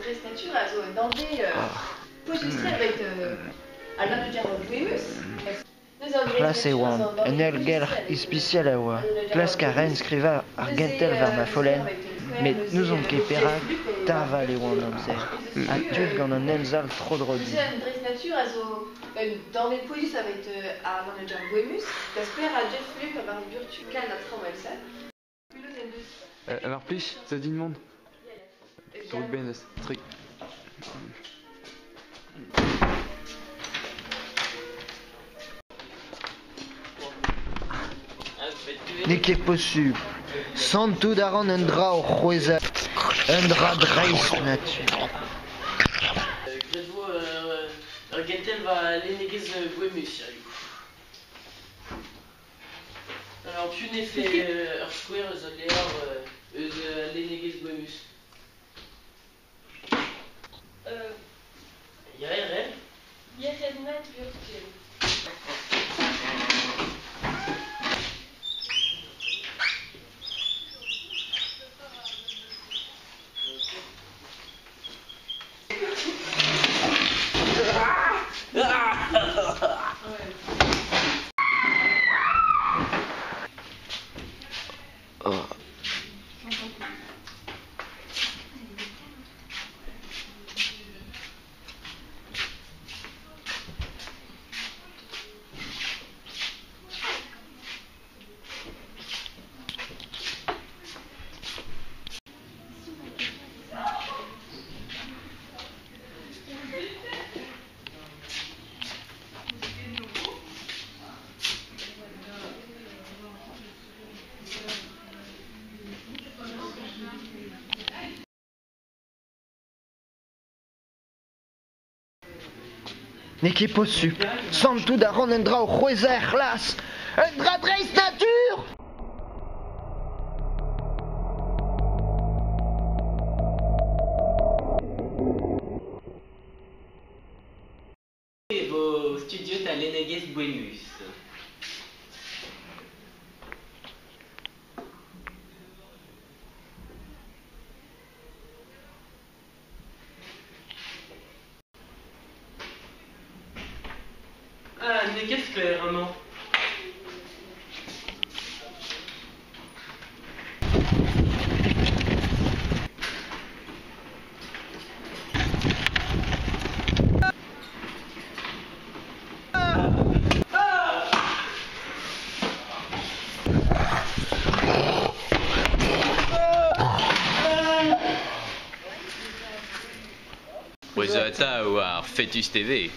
dreist natur, also dans des positions avec à lennegezh boemus. Classe one, un aergelc'h spécial à oa. Classe Karen scriva aergelc'h var ma follen, mais nous on keperag tava les one amzer. A-dreuz gant an enzal trop drol. Un dreist natur, also dans des positions avec à lennegezh boemus, kasper a jet flux comme un burtu kan a travelsa. Alors plus, ça dit le monde. Pour le business, trick. N'est qu'est possible. Sans tout d'aran un drap au choisa, un drap dreist natur. Kentelioù va lennegezh boemus. Alors, plus n'est fait square the lennegezh boemus. Yached natur. N'est qu'est possible. Sans tout d'aran un drap au choisa aergelc'h, un drap dreist natur. Vos studios à lennegezh boemus. Ah, lennegezh vraiment. Resultat ou Fetus TV.